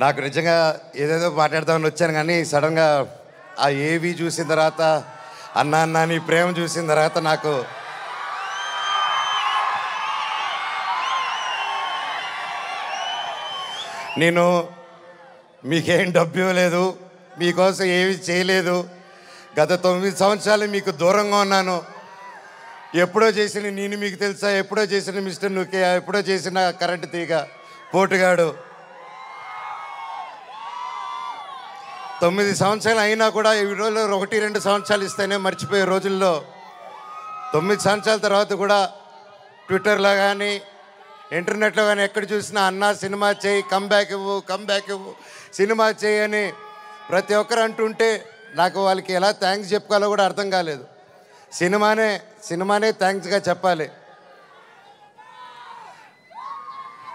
నాకు నిజంగా ఏదేదో మాట్లాడదామని వచ్చాను కానీ సడన్గా ఆ ఏవి చూసిన తర్వాత అన్నా అన్నా నీ ప్రేమ చూసిన తర్వాత నాకు నేను మీకేం డబ్బు ఇవ్వలేదు, మీకోసం ఏమి చేయలేదు, గత 9 సంవత్సరాలు మీకు దూరంగా ఉన్నాను. ఎప్పుడో చేసిన నేను మీకు తెలుసా, ఎప్పుడో చేసిన మిస్టర్ నుకే, ఎప్పుడో చేసిన కరెంటు తీగ పోటుగాడు. 9 సంవత్సరాలు అయినా కూడా ఈ రోజుల్లో 1-2 సంవత్సరాలు ఇస్తేనే మర్చిపోయే రోజుల్లో 9 సంవత్సరాల తర్వాత కూడా ట్విట్టర్లో కానీ ఇంటర్నెట్లో కానీ ఎక్కడ చూసినా అన్నా సినిమా చేయి, కమ్బ్యాక్ ఇవ్వు, సినిమా చేయి అని ప్రతి ఒక్కరు అంటుంటే నాకు వాళ్ళకి ఎలా థ్యాంక్స్ చెప్పుకోవాలో కూడా అర్థం కాలేదు. సినిమానే థ్యాంక్స్గా చెప్పాలి.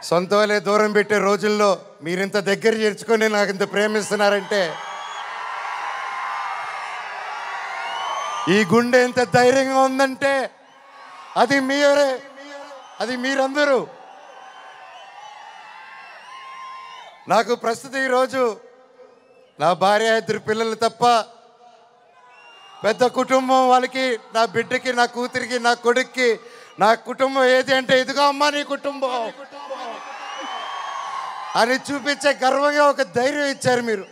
సొంత వాళ్ళే దూరం పెట్టే రోజుల్లో మీరింత దగ్గర చేర్చుకొని నాకు ఇంత ప్రేమిస్తున్నారంటే, ఈ గుండె ఎంత ధైర్యంగా ఉందంటే అది మీరే, అది మీరందరూ. నాకు ప్రస్తుతం ఈరోజు నా భార్య, 2 పిల్లలు తప్ప పెద్ద కుటుంబం. వాళ్ళకి, నా బిడ్డకి, నా కూతురికి, నా కొడుక్కి నా కుటుంబం ఏది అంటే ఇదిగో అమ్మా నీ కుటుంబం అని చూపించే గర్వంగా ఒక ధైర్యం ఇచ్చారు మీరు.